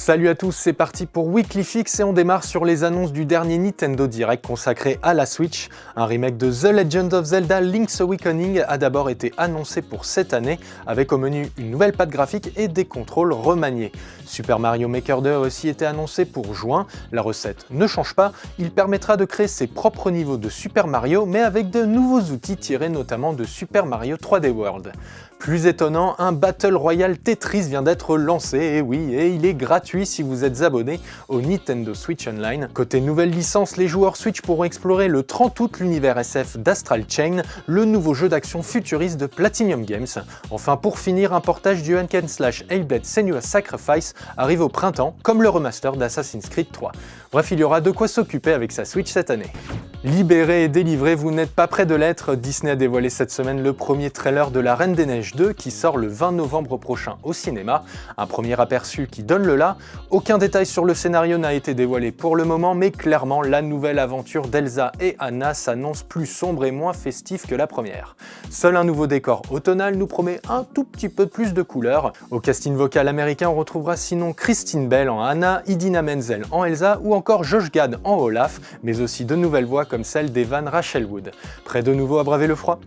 Salut à tous, c'est parti pour Weekly Fix et on démarre sur les annonces du dernier Nintendo Direct consacré à la Switch. Un remake de The Legend of Zelda Link's Awakening a d'abord été annoncé pour cette année, avec au menu une nouvelle patte graphique et des contrôles remaniés. Super Mario Maker 2 a aussi été annoncé pour juin. La recette ne change pas, il permettra de créer ses propres niveaux de Super Mario, mais avec de nouveaux outils tirés notamment de Super Mario 3D World. Plus étonnant, un Battle Royale Tetris vient d'être lancé, et oui, et il est gratuit si vous êtes abonné au Nintendo Switch Online. Côté nouvelle licence, les joueurs Switch pourront explorer le 30 août l'univers SF d'Astral Chain, le nouveau jeu d'action futuriste de Platinum Games. Enfin, pour finir, un portage du hack and slash Hellblade Senua's Sacrifice arrive au printemps, comme le remaster d'Assassin's Creed 3. Bref, il y aura de quoi s'occuper avec sa Switch cette année. Libéré et délivré, vous n'êtes pas près de l'être. Disney a dévoilé cette semaine le premier trailer de La Reine des Neiges 2 qui sort le 20 novembre prochain au cinéma. Un premier aperçu qui donne le là. Aucun détail sur le scénario n'a été dévoilé pour le moment, mais clairement la nouvelle aventure d'Elsa et Anna s'annonce plus sombre et moins festive que la première. Seul un nouveau décor automnal nous promet un tout petit peu plus de couleurs. Au casting vocal américain, on retrouvera sinon Christine Bell en Anna, Idina Menzel en Elsa ou encore Josh Gad en Olaf, mais aussi de nouvelles voix comme celle d'Evan Rachel Wood. Prêt de nouveau à braver le froid?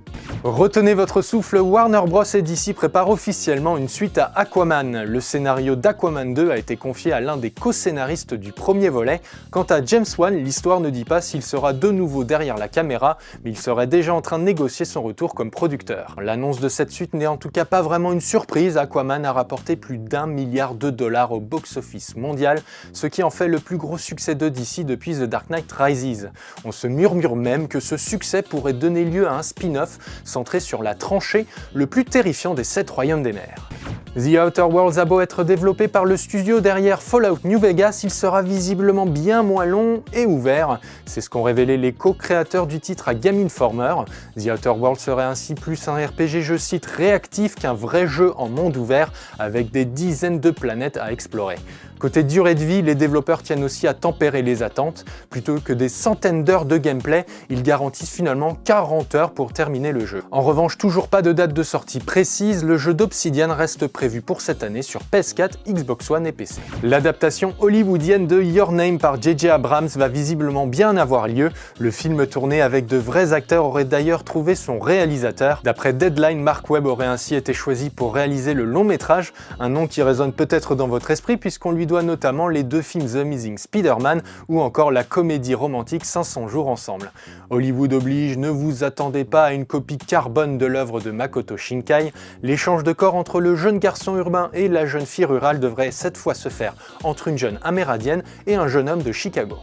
Retenez votre souffle, Warner Bros et DC préparent officiellement une suite à Aquaman. Le scénario d'Aquaman 2 a été confié à l'un des co-scénaristes du premier volet. Quant à James Wan, l'histoire ne dit pas s'il sera de nouveau derrière la caméra, mais il serait déjà en train de négocier son retour comme producteur. L'annonce de cette suite n'est en tout cas pas vraiment une surprise. Aquaman a rapporté plus d'1 milliard de dollars au box-office mondial, ce qui en fait le plus gros succès de DC depuis The Dark Knight Rises. On se murmure même que ce succès pourrait donner lieu à un spin-off centré sur la tranchée, le plus terrifiant des 7 royaumes des mers. The Outer Worlds a beau être développé par le studio derrière Fallout New Vegas, il sera visiblement bien moins long et ouvert. C'est ce qu'ont révélé les co-créateurs du titre à Game Informer. The Outer Worlds serait ainsi plus un RPG, je cite, réactif qu'un vrai jeu en monde ouvert avec des dizaines de planètes à explorer. Côté durée de vie, les développeurs tiennent aussi à tempérer les attentes. Plutôt que des centaines d'heures de gameplay, ils garantissent finalement 40 heures pour terminer le jeu. En revanche, toujours pas de date de sortie précise, le jeu d'Obsidian reste prévu pour cette année sur PS4, Xbox One et PC. L'adaptation hollywoodienne de Your Name par J.J. Abrams va visiblement bien avoir lieu. Le film tourné avec de vrais acteurs aurait d'ailleurs trouvé son réalisateur. D'après Deadline, Mark Webb aurait ainsi été choisi pour réaliser le long métrage, un nom qui résonne peut-être dans votre esprit puisqu'on lui doit notamment les deux films The Amazing Spider-Man ou encore la comédie romantique 500 jours ensemble. Hollywood oblige, ne vous attendez pas à une copie carbone de l'œuvre de Makoto Shinkai. L'échange de corps entre le jeune garçon urbain et la jeune fille rurale devrait cette fois se faire entre une jeune amérindienne et un jeune homme de Chicago.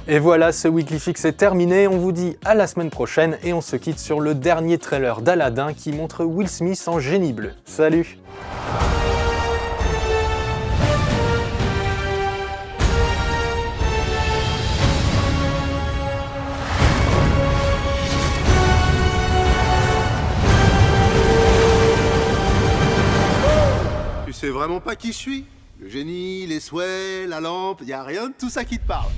Et voilà, ce Weekly Fix est terminé, on vous dit à la semaine prochaine et on se quitte sur le dernier trailer d'Aladdin qui montre Will Smith en génie bleu. Salut! Tu sais vraiment pas qui je suis? Le génie, les souhaits, la lampe, y a rien de tout ça qui te parle.